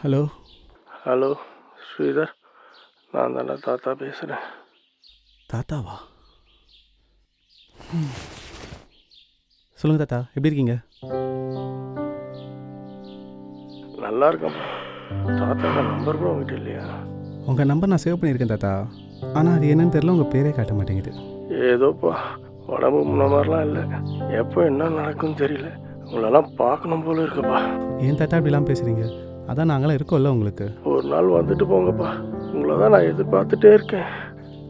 Hello hello Sridhar, நான் தானே தாத்தா பேசுகிறேன். தாத்தாவா? சொல்லுங்கள் தாத்தா, எப்படி இருக்கீங்க? நல்லா இருக்கேன்ப்பா. தாத்தாக்கா நம்பர் கூட உங்ககிட்ட இல்லையா? உங்கள் நம்பர் நான் சேவ் பண்ணியிருக்கேன் தாத்தா, ஆனால் அது என்னன்னு தெரியல, உங்கள் பேரே காட்ட மாட்டேங்குது. ஏதோப்பா, உடம்பு முன்ன மாதிரிலாம் இல்லை. எப்போ என்ன நடக்கும்னு தெரியல. உங்களெல்லாம் பார்க்கணும் போல இருக்குப்பா. ஏன் தாத்தா இப்படிலாம் பேசுகிறீங்க? அதான் நாங்களாம் இருக்கோம்ல உங்களுக்கு. ஒரு நாள் வந்துட்டு போங்கப்பா. உங்களை தான் நான் எதிர்பார்த்துட்டே இருக்கேன்.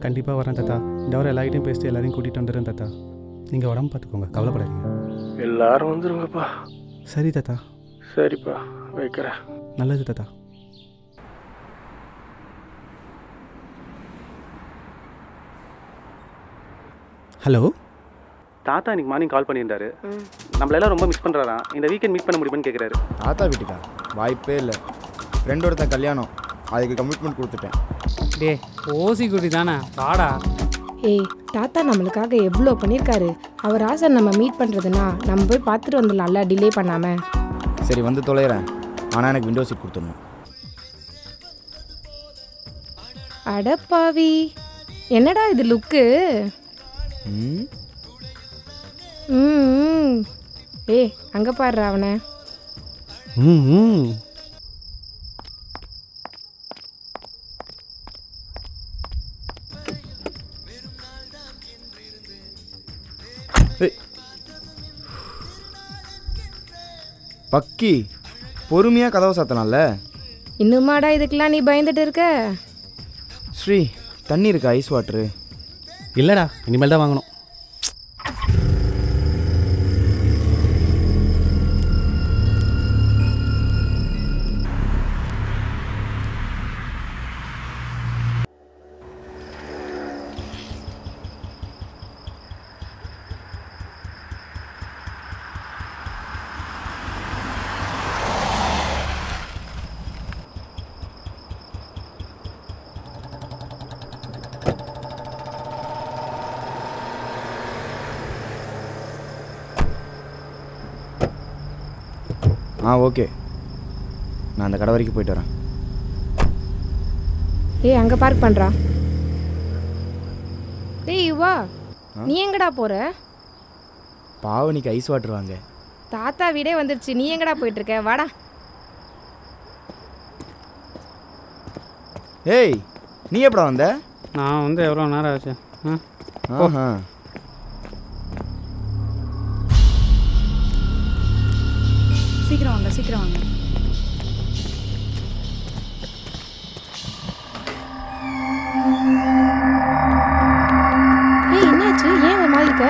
கண்டிப்பாக வரேன் தாத்தா. இந்த வாரம் எல்லார்கிட்டையும் பேசிட்டு எல்லாரையும் கூட்டிகிட்டு வந்துடுறேன் தாத்தா. நீங்கள் உடம்பு பார்த்துக்கோங்க, கவலைப்படாதீங்க. எல்லாரும் வந்துருங்கப்பா. சரி தாத்தா. சரிப்பா, வைக்கிறேன். நல்லது தாத்தா. ஹலோ தாத்தா, இன்னைக்கு மார்னிங் கால் பண்ணியிருந்தாரு. நம்மளெல்லாம் ரொம்ப மிஸ் பண்ணுறாராம். இந்த வீக்கெண்ட் மீட் பண்ண முடியுமான்னு கேட்குறாரு. தாத்தா வீட்டுக்கா? வாய்ப்பே இல்லை. ஃப்ரெண்டோட கல்யாணம், அதுக்கு கமிட்மெண்ட் கொடுத்துட்டேன். டே ஓசி குட்டி தானே, வாடா. ஏய், தாத்தா நம்மளுக்காக எவ்வளோ பண்ணியிருக்காரு. அவர் ஆசை நம்ம மீட் பண்ணுறதுனா நம்ம போய் பார்த்துட்டு வந்துடலாம்ல, டிலே பண்ணாமல். சரி வந்து தொலைகிறேன், ஆனால் எனக்கு விண்டோ சீட் கொடுத்துடணும். அடப்பாவி, என்னடா இது லுக்கு? ம், ம். ஏய், அங்கே பாடுறா அவனை. ம். பக்கி பொறுமையாக கதவை சாத்தலாம்ல. இன்னுமாடா இதுக்கெல்லாம் நீ பயந்துட்டு இருக்க? ஸ்ரீ, தண்ணி இருக்கா? Ice water? இல்லைடா, இனிமேல் தான் வாங்கணும். ஓகே, நான் அந்த கடை வரைக்கும் போயிட்டு வரேன். ஏய், அங்கே பார்க் பண்ணுறா. டேய் யுவா, நீ எங்கடா போகிற? பாவனிக்கு ஐஸ் வாட்டர் வாங்க. தாத்தா வீடே வந்துருச்சு, நீ எங்கடா போயிட்டுருக்க? வாடா. ஏய், நீ எப்படா வந்த? நான் வந்து எவ்வளோ நேரம் ஆச்சு? ஆஹா, சீக்கிரம் வாங்க, சீக்கிரம் வாங்க. ஏய், என்னாச்சு? ஏன் ஒரு மாதிரி இருக்க?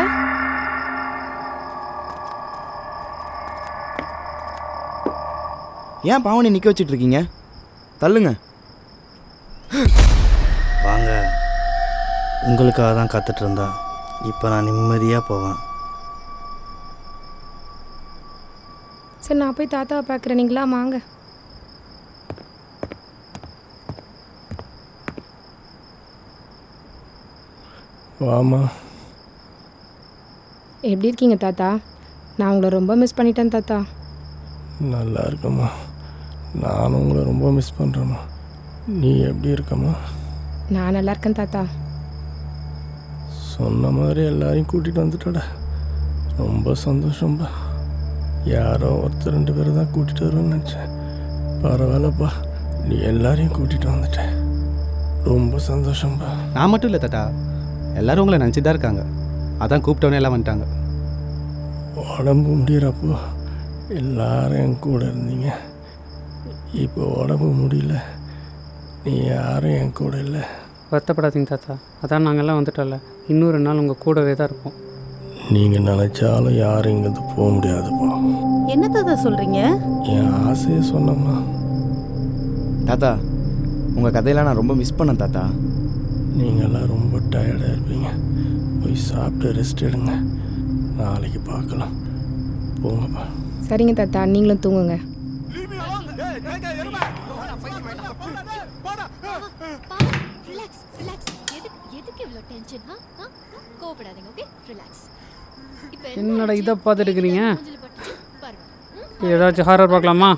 ஏன் பாவனி நிற்க வச்சிட்டு இருக்கீங்க? தள்ளுங்க. வாங்க, உங்களுக்காக தான் காத்துட்டு இருந்தேன். இப்போ நான் நிம்மதியாக போவேன். சரி, நான் போய் தாத்தாவை பார்க்குறேன், நீங்களா வாங்க. வாமா. எப்படி இருக்கீங்க தாத்தா? நான் உங்களை ரொம்ப மிஸ் பண்ணிட்டேன் தாத்தா. நல்லா இருக்கம்மா. நானும் உங்களை ரொம்ப மிஸ் பண்ணுறேம்மா. நீ எப்படி இருக்கம்மா? நான் நல்லா இருக்கேன் தாத்தா. சொன்ன மாதிரி எல்லாரையும் கூட்டிகிட்டு வந்துட்டடா. ரொம்ப சந்தோஷம்பா. யாரோ ஒருத்தர் 2 பேரை தான் கூட்டிகிட்டு வருவேன்னு நினச்சேன். பரவாயில்லப்பா, நீ எல்லாரையும் கூட்டிகிட்டு வந்துட்ட. ரொம்ப சந்தோஷம்பா. நான் மட்டும் இல்லை தாத்தா, எல்லோரும் உங்களை நினச்சி தான் இருக்காங்க. அதான் கூப்பிட்டவனே எல்லாம் வந்துட்டாங்க. உடம்பு முடிகிறப்போ எல்லாரும் என் கூட இருந்தீங்க. இப்போ உடம்பு முடியல, நீ யாரும் என் கூட இல்லை. வருத்தப்படாதீங்க தாத்தா, அதான் நாங்கள்லாம் வந்துட்டோம்ல. இன்னும் 2 நாள் உங்கள் கூடவே தான் இருப்போம். நீங்கள் நினச்சாலும் யாரும் இங்கேருந்து போக முடியாதுப்பா. என்ன தாத்தா சொல்கிறீங்க? என் ஆசையை சொன்னம்மா. தாத்தா, உங்கள் கதையெல்லாம் நான் ரொம்ப மிஸ் பண்ணேன் தாத்தா. நீங்கள்லாம் ரொம்ப டயர்டாக இருப்பீங்க. போய் சாப்பிட்டு ரெஸ்ட் எடுங்க. நாளைக்கு பார்க்கலாம். போங்கப்பா. சரிங்க தாத்தா, நீங்களும் தூங்குங்க. என்னடா இதை பார்த்துட்டு இருக்கிறீங்க? ஏதாச்சும் ஹாரர் பார்க்கலாமா?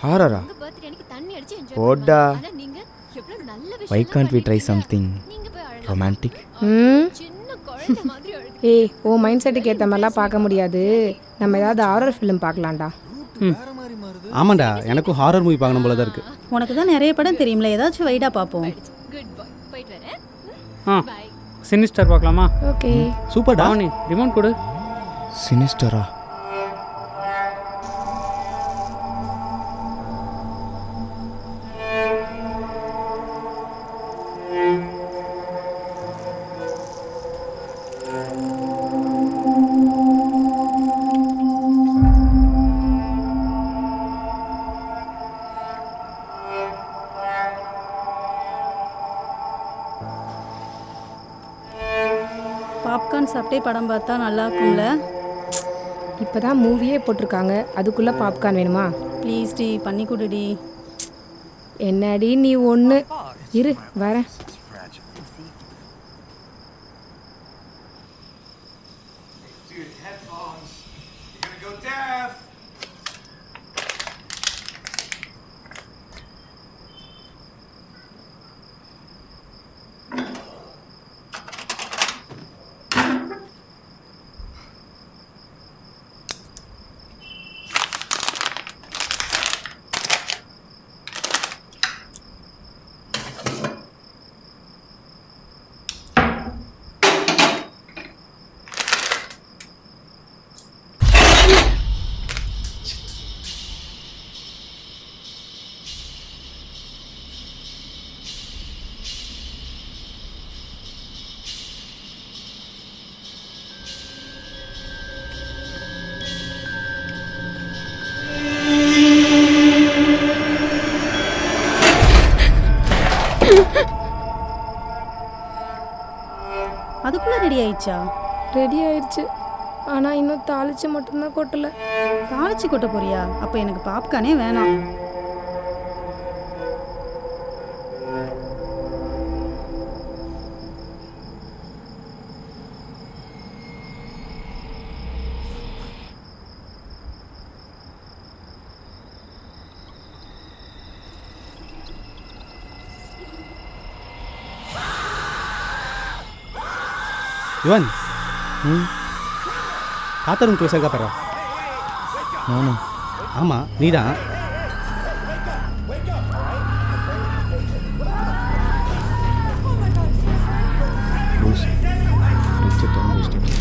ஹாரரா? போடா why can't we try something romantic? ம் ஏய் ஓ மைண்ட் செட்டுக்கு ஏற்ற மாதிரிலாம் பார்க்க முடியாது. நம்ம ஏதாவது ஹாரர் ஃபிலிம் பார்க்கலாம்டா. ஆமாண்டா, எனக்கும் ஹாரர் மூவி பார்க்கணும் போல தான் இருக்கு. உனக்கு தான் நிறைய படம் தெரியும்ல, ஏதாச்சும் வைடா பார்ப்போம். ஆ சினிஸ்டர் பார்க்கலாமா? ஓகே சூப்பர்டா. டாவனி ரிமோட் கொடு. சினிஸ்டரா? பாப்கார்ன் சாப்பிட்டே படம் பார்த்தா நல்லா இருக்கும்ல. இப்போ தான் மூவியே போட்டிருக்காங்க, அதுக்குள்ளே பாப்கார்ன் வேணுமா? ப்ளீஸ் டி பண்ணி கொடுடி. என்னடி நீ ஒன்று இரு வரேன். அதுக்குள்ளே ரெடி ஆயிடுச்சா? ரெடி ஆயிடுச்சு, ஆனால் இன்னும் தாளிச்சு மட்டும்தான் கொட்டலை. தாளிச்சு கொட்ட போறியா? அப்போ எனக்கு பாப்கார்னே வேணாம். யுவன், தாத்தா ரூம் க்ளோஸ் ஆகா பாரு. நானும். ஆமாம், நீ தான். லூஸ் ஃப்ரிட்ஜை திறந்து வச்சுட்டு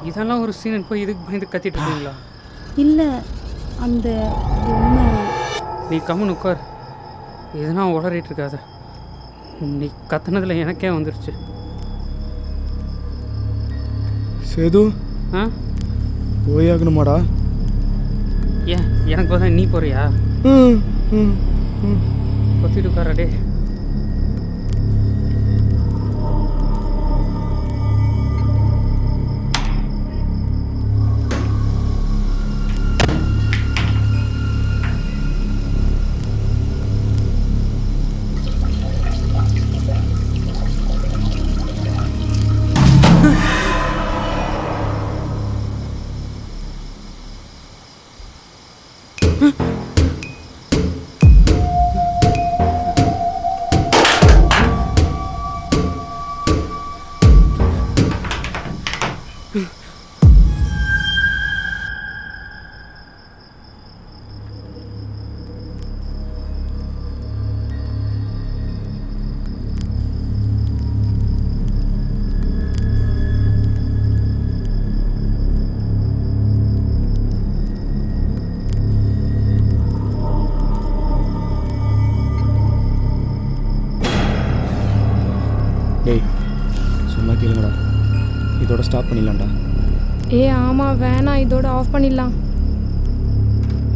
இதெல்லாம் ஒரு சீன் போய் இதுக்கு பயந்து கத்திட்டு இருக்கீங்களா? இல்லை, அந்த பொம்மை. நீ கம்முன்னு உட்கார், எதுனா உளறிட்டு இருக்காத. நீ கத்துனதில் எனக்கே வந்துருச்சு. சேது, ஆ போயாகணுமாடா? ஏன் எனக்கு பதிலாக நீ போறியா? கொத்திட்டு உட்காரடே. இதோட ஸ்டாப் பண்ணிடலாம்டா. ஆமாம் வேணாம், இதோட ஆஃப் பண்ணிடலாம்.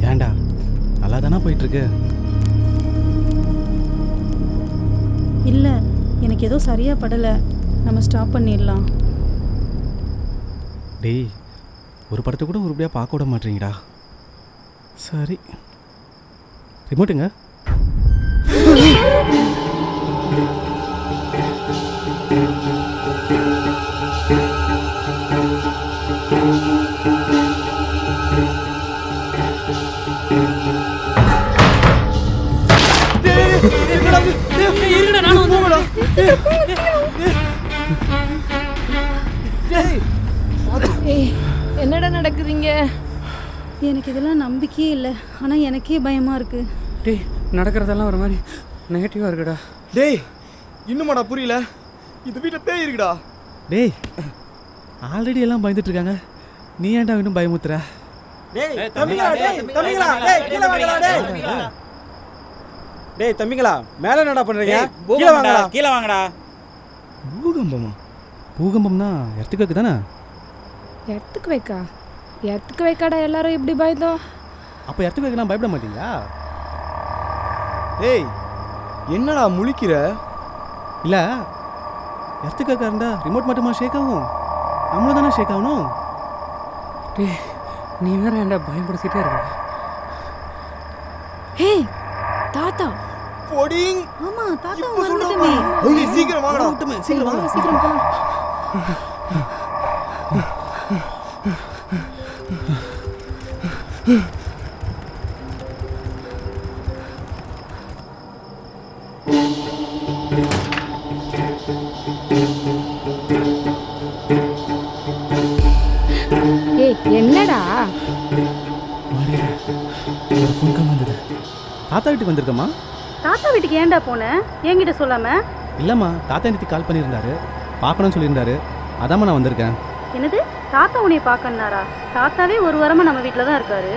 ஏன்டா நல்லா தானே போயிட்டுருக்கு. இல்லை, எனக்கு ஏதோ சரியாக படலை. நம்ம ஸ்டாப் பண்ணிடலாம். டேய், ஒரு படத்தை கூட உருப்படியாக பார்க்க விட மாட்டீங்கடா. சரி, ரிமோட்டுங்க. என்னடா நடக்குதுங்க? எனக்கு இதெல்லாம் நம்பிக்கையே இல்லை. ஆனால் எனக்கே பயமாக இருக்குது. டேய், நடக்கிறதெல்லாம் ஒரு மாதிரி நெகட்டிவாக இருக்குடா. டேய், இன்னுமாடா புரியல? இந்த வீட்டில் பேய் இருக்குடா. டேய், ஆல்ரெடி எல்லாம் பயந்துட்டு இருக்காங்க, நீ ஏன்டா இன்னும் பயமுத்துற? டேய் தம்பிங்களா, மேலே என்னடா பண்ணுறீங்க? கீழே வாங்கடா. பூகம்பமா? பூகம்பம்னா எர்த்துக்கு தானே? எர்த்துக்கு வைக்கா? எர்த்துக்கு வைக்காடா எல்லாரும் இப்படி பயந்தோம்? அப்போ எர்த்துக்கு வைக்கலாம் பயப்பட மாட்டீங்களா? டேய், என்னடா முழிக்கிற? இல்லை, எர்த்துக்கு இருந்தா ரிமோட் மட்டுமா ஷேக் ஆகும்? நம்மளும் தானே ஷேக் ஆகணும். டேய், நீ வேற ஏன்டா பயன்படுத்திட்டே இருக்க? ஹே தாத்தா, பொடிங். ஆமாம், தாத்தா வந்துட்டுமே. சீக்கிரம் வாங்கடா. சீக்கிரம் வாங்க. சீக்கிரம் போலாம். என்னடா ஒரு ஃபோன் கால் வந்தது. தாத்தா வீட்டுக்கு வந்திருக்கம்மா. தாத்தா வீட்டுக்கு ஏன்டா போனேன்? என்கிட்ட சொல்லாம? இல்லைம்மா, தாத்தா எனக்கு கால் பண்ணியிருந்தாரு, பார்க்கணும்னு சொல்லியிருந்தாரு, அதாம்மா நான் வந்திருக்கேன். என்னது, தாத்தா உன்னை பார்க்கணுனாரா? தாத்தாவே ஒரு வாரமாக நம்ம வீட்டில் தான் இருக்காரு.